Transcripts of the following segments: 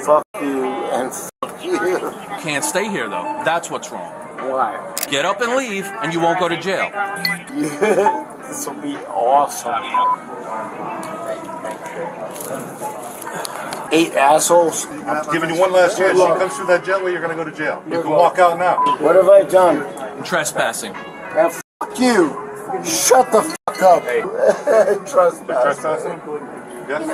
Fuck you and fuck you. Can't stay here though. That's what's wrong. Why? Get up and leave, and you won't go to jail. This will be awesome. 8 assholes. I'm giving you one last chance. If she comes through that jetway, you're going to go to jail. You can walk out now. What have I done? Trespassing. Yeah, fuck you. Shut the fuck up. Hey. Trespassing. Yes?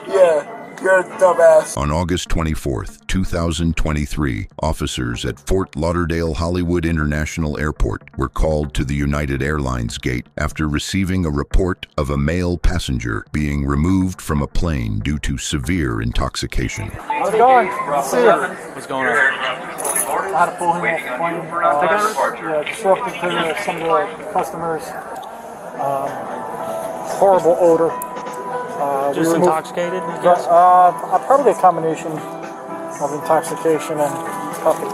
Yeah, you're a dumbass. On August 24th, 2023, officers at Fort Lauderdale Hollywood International Airport were called to the United Airlines gate after receiving a report of a male passenger being removed from a plane due to severe intoxication. How's it going? See you. What's going on? I had to pull him off the plane. Disrupted to some of the customers. Horrible odor. Just intoxicated, I guess? Probably a combination of intoxication and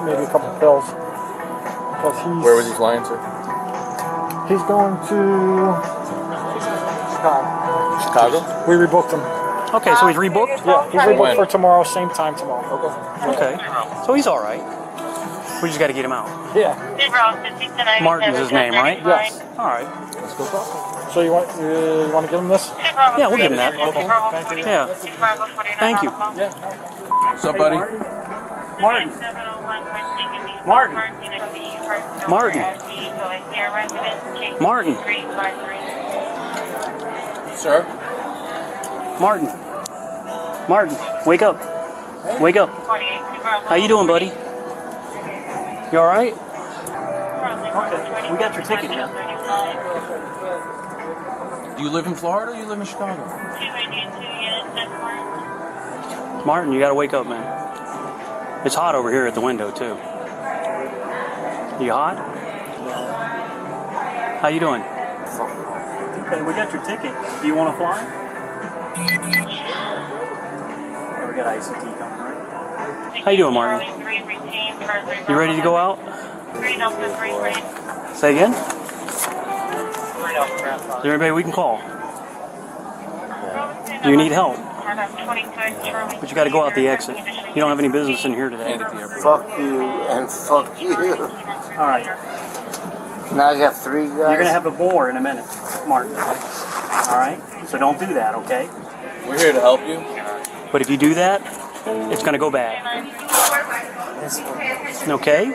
maybe a couple pills. Where was he flying to? He's going to Chicago. Chicago? We rebooked him. Okay, so he's rebooked? Yeah, he's rebooked When? for tomorrow, same time tomorrow. Okay. So he's all right. We just got to get him out. Yeah. Martin's his name, right? Yes. All right. So you want to give him this? Yeah, we'll give him that. Yeah. Thank you. What's up, buddy? Martin. Martin. Martin. Sir? Martin. Martin, wake up. Wake up. How you doing, buddy? You all right? Okay. We got your ticket here. Do you live in Florida or you live in Chicago? Martin, you got to wake up, man. It's hot over here at the window, too. You hot? How you doing? Okay, we got your ticket. Do you want to fly? Yeah, we got ICT coming, right? How you doing, Martin? You ready to go out? Say again? Is there anybody we can call? Do you need help? But you got to go out the exit. You don't have any business in here today. Fuck you and fuck you. All right. Now I got 3 guys. You're going to have a bore in a minute, Martin. All right? So don't do that, okay? We're here to help you. But if you do that, it's going to go bad. Okay?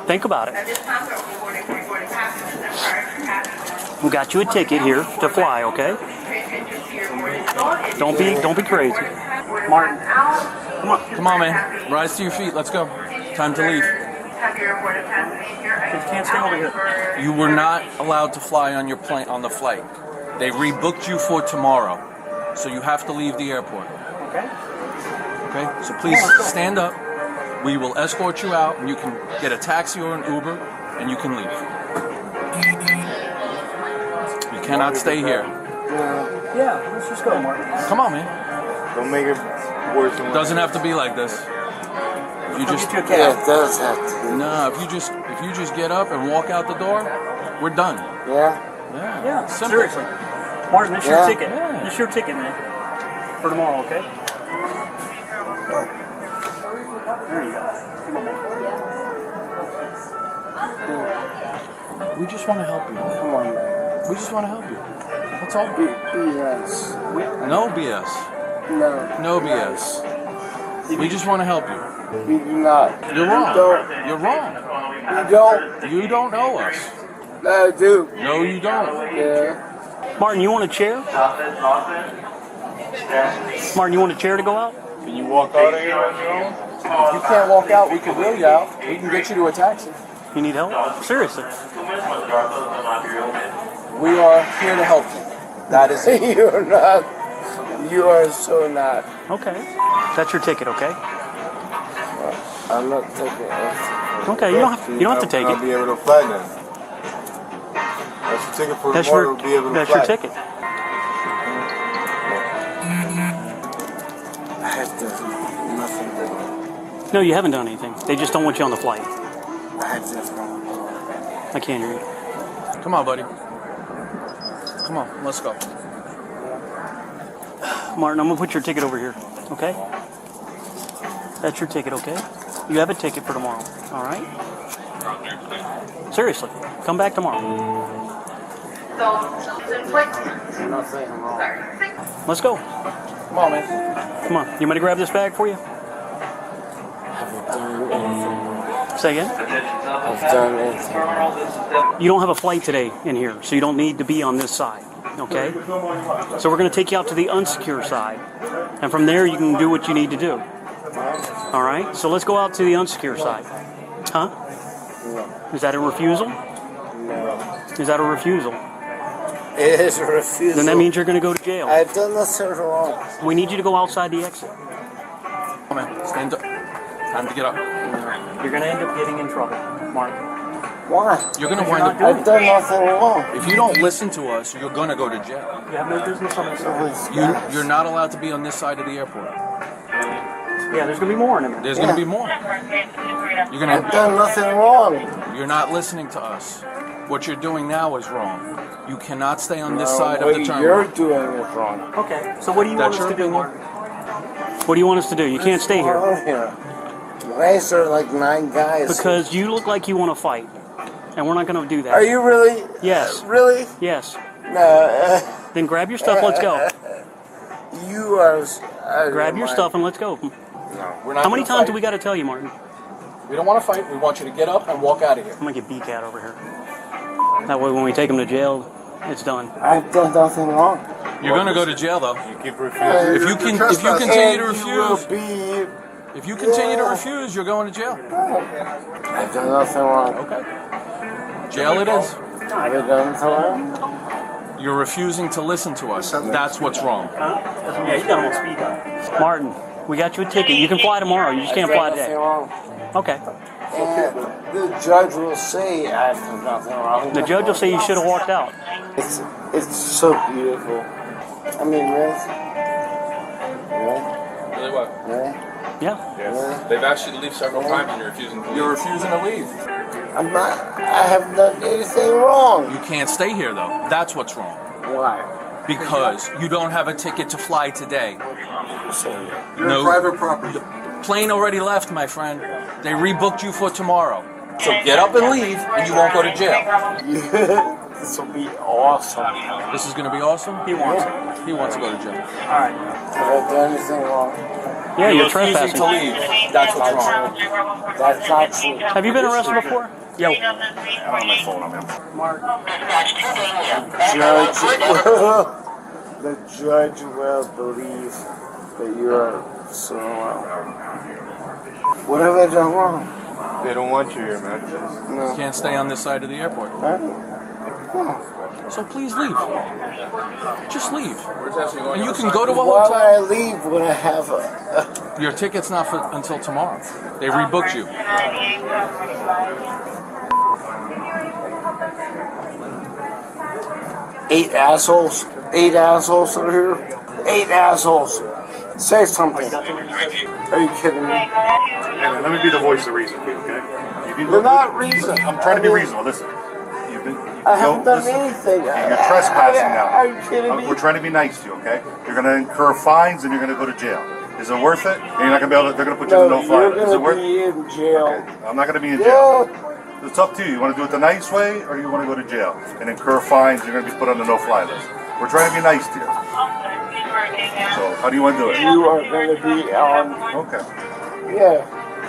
Think about it. We got you a ticket here to fly, okay? Don't be crazy. Martin, come on. Come on, man. Rise to your feet. Let's go. Time to leave. You can't stay over here. You were not allowed to fly on your plane on the flight. They rebooked you for tomorrow, so you have to leave the airport. Okay? Okay? So please stand up. We will escort you out, and you can get a taxi or an Uber, and you can leave. You cannot stay here. Yeah, let's just go, Martin. Come on, man. Don't make it worse than It doesn't have to be like this. If you just Yeah, it does have to be. no, if you just get up and walk out the door, we're done. Yeah? Yeah, Simple. seriously. Martin, this is your Yeah. ticket. Yeah. This is your ticket, man. For tomorrow, okay? There you go. Come on, man. We just want to help you. Come on, man. We just want to help you. That's all. BS. No BS. No. No BS. We just want to help you. You do not. You're wrong. You don't. You're wrong. You don't. You don't know us. No, I do. No, you don't. Yeah. Martin, you want a chair? Martin, you want a chair to go out? Can you walk out of here on your own? If you can't walk out, we can wheel you out. We can get you to a taxi. You need help? Seriously. We are here to help you. That is it. You're not. You are so not. Okay. That's your ticket, okay? I'm not taking it. Okay, you don't have to take I'll it. be able to fly then. That's your ticket for tomorrow. We'll be able to That's fly. your ticket. I have done nothing. No, you haven't done anything. They just don't want you on the flight. I have done. I can't hear you. Come on, buddy. Come on, let's go. Martin, I'm gonna put your ticket over here. Okay? That's your ticket, okay? You have a ticket for tomorrow. All right? Seriously, come back tomorrow. Let's go. Come on, man. Come on. You want me to grab this bag for you? Say again? I've done anything. You don't have a flight today in here, so you don't need to be on this side. Okay? So we're going to take you out to the unsecure side. And from there, you can do what you need to do. All right? So let's go out to the unsecure side. Huh? Is that a refusal? No. Is that a refusal? It is a refusal. Then that means you're going to go to jail. I've done nothing wrong. We need you to go outside the exit. Come on, stand up. Time to get up. You're going to end up getting in trouble, Mark. Why? You're going to wind up. I've done nothing wrong. If you don't listen to us, you're going to go to jail. You have no business on this side. You're not allowed to be on this side of the airport. Yeah, there's going to be more in a minute. There's going to be more. You're going I've done nothing wrong. You're not listening to us. What you're doing now is wrong. You cannot stay on this side of the terminal. You're doing it wrong. Okay, so what do you want us to do, Mark? What do you want us to do? You can't stay here. Why is there like 9 guys? Because you look like you want to fight. And we're not going to do that. Are you really? Yes. Really? Yes. No. Then grab your stuff, let's go. You are. Grab your stuff and let's go. No, we're not. How many times do we got to tell you, Martin? We don't want to fight. We want you to get up and walk out of here. I'm going to get B-Cat over here. That way when we take him to jail, it's done. I've done nothing wrong. You're going to go to jail, though. You keep refusing. If you continue to refuse, Be, if you continue to refuse, you're going to jail. I've done nothing wrong. Okay. Jail it is. I've done nothing wrong. You're refusing to listen to us. That's what's wrong. Yeah, you got him on speed dial. Martin, we got you a ticket. You can fly tomorrow. You just can't fly Nothing today. wrong. Okay. And the judge will say I've done nothing wrong. The judge will say you should have walked out. It's so beautiful. I mean, really? Really what? Really? Yeah. Yes. They've asked you to leave several times and you're refusing to leave. You're refusing to leave. I'm not. I haven't done anything wrong. You can't stay here, though. That's what's wrong. Why? Because you don't have a ticket to fly today. You're private property. The plane already left, my friend. They rebooked you for tomorrow. So get up and leave, and you won't go to jail. This will be awesome. This is going to be awesome? He wants it. He wants to go to jail. All right. Have I done anything wrong? Yeah, you're refusing to trespassing. leave. That's what's wrong. That's not true. Have you been arrested before? Yeah. I'm on my phone, I'm in. Mark. The judge will believe that you are so wrong. What have I done wrong? They don't want you here, man. No. You can't stay on this side of the airport. So please leave. Just leave. And you can go to a Why would hotel. I leave when I have a... Your ticket's not for until tomorrow. They rebooked you. 8 assholes? 8 assholes are here? 8 assholes. Say something. Are you kidding me? Hey, let me be the voice of reason, okay? You're not reason. I'm trying to be reasonable. Listen, you've been. I haven't done listen. anything. You're trespassing now. Are you kidding me? We're trying to be nice to you, okay? You're going to incur fines and you're going to go to jail. Is it worth it? And you're not going to be able to. They're going to put you in No, no fine. you're Is it going worth to it? be in jail. Okay. I'm not going to be in jail. Yeah. It's up to you. You want to do it the nice way or you want to go to jail and incur fines? You're going to be put on the no-fly list. We're trying to be nice to you. So how do you want to do it? You are going to be on... Okay. Yeah.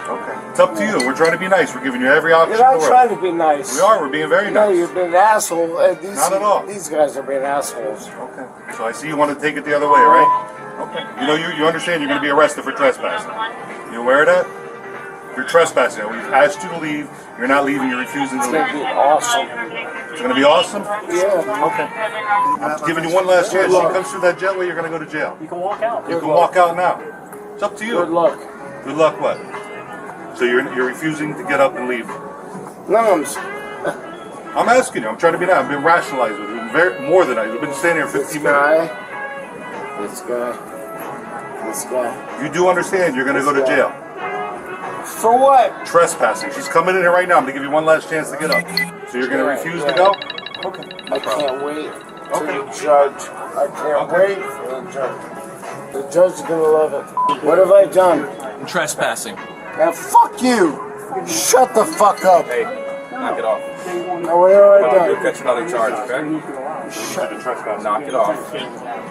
Okay. It's up to you. We're trying to be nice. We're giving you every option. You're in not the trying world. to be nice. We are. We're being very No, nice. you've been an asshole. And these, Not at all. These guys are being assholes. Okay. So I see you want to take it the other way, right? Okay. You know, you understand you're going to be arrested for trespassing. You aware of that? You're trespassing. We've asked you to leave. You're not leaving. You're refusing to It's going leave. to be awesome. It's going to be awesome? Yeah. Okay. I'm giving you one last chance. She comes through that jetway, you're going to go to jail. You can walk out. You can walk out now. It's up to you. Good luck. Good luck what? So you're refusing to get up and leave. No, I'm asking you. I'm trying to be nice. I've been rationalized with you. More than I. We've been standing here 15 minutes. This guy. You do understand you're going to go to jail. For what? Trespassing. She's coming in here right now. I'm going to give you one last chance to get up. So you're going to refuse to go? Okay. I can't wait for the judge. I can't wait for the judge. The judge is gonna love it. What have I done? Trespassing. Now fuck you! Shut the fuck up! Hey, knock it off. Now what have I You'll done? catch another charge, okay? Shut it. Knock it off.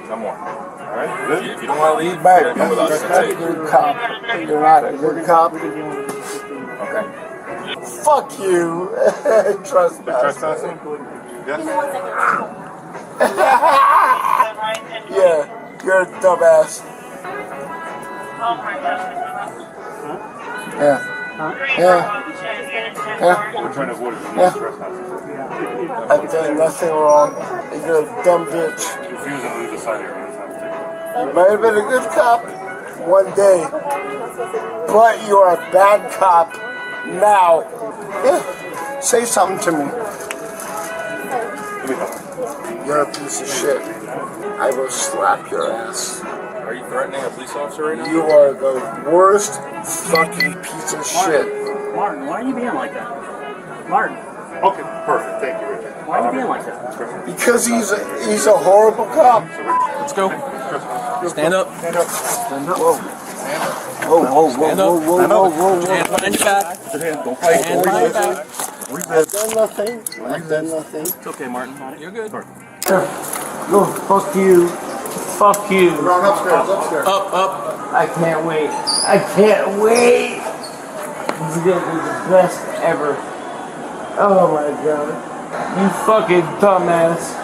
No more. Alright? If you don't want to leave, Back. come with us. You're That's not a it. good cop. You're not a good cop. Okay. Fuck you! Trespass. Trespassing? Yes? Yeah, you're a dumbass. Yeah. Yeah. We're trying to avoid Yeah. trespassing. I've done nothing wrong. You're a dumb bitch. Refusing to leave the side area. You might have been a good cop one day, but you are a bad cop now. Yeah. Say something to me. You're a piece of shit. I will slap your ass. Are you threatening a police officer right now? You are the worst fucking piece of shit. Martin, why are you being like that? Martin, Okay, perfect. Thank you, Richard. why are you being like that? Because he's a horrible cop. Let's go. Stand up. Stand up. Whoa. Whoa, whoa, whoa, Stand up. whoa, whoa, whoa, whoa, Hands whoa. behind your back. Don't fight. Hands behind your back. I've done nothing. I've done nothing. It's okay, Martin. You're good. No, fuck you. Fuck you. Run upstairs, upstairs. Up, up. I can't wait. I can't wait. This is gonna be the best ever. Oh my god. You fucking dumbass.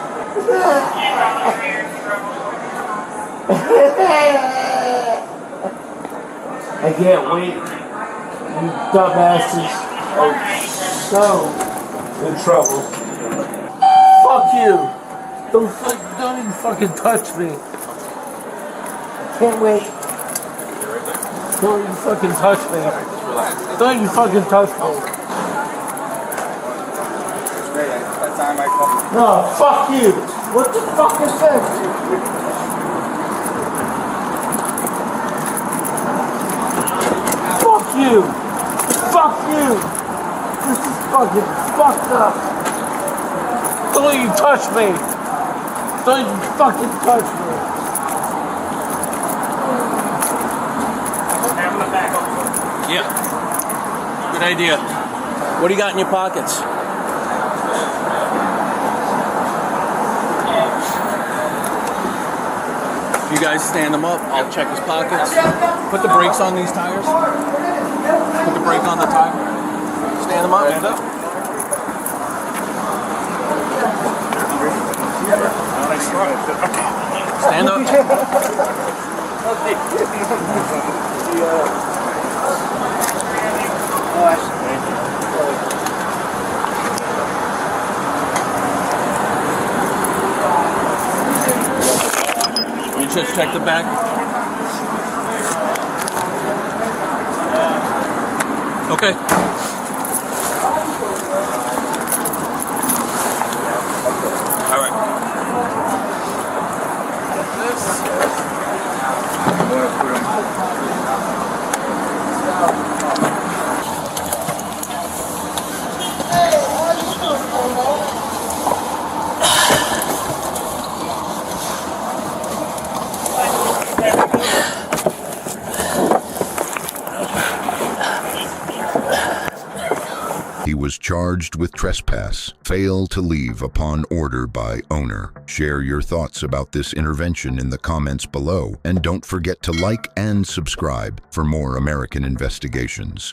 I can't wait. You dumbasses are so in trouble. Fuck you. Don't even fucking touch me. Can't wait. Don't you fucking touch me. Don't you fucking touch me. No, fuck you. What the fuck is this? Fuck you. Fuck you. This is fucking fucked up. Don't you touch me. Don't you fucking touch me. Yeah. Good idea. What do you got in your pockets? You guys stand him up. I'll check his pockets. Put the brakes on these tires. Put the brake on the tire. Stand him up. Stand up. Stand up. You just check the back. Okay. All right. He was charged with trespass. Fail to leave upon order by owner. Share your thoughts about this intervention in the comments below, and don't forget to like and subscribe for more American investigations.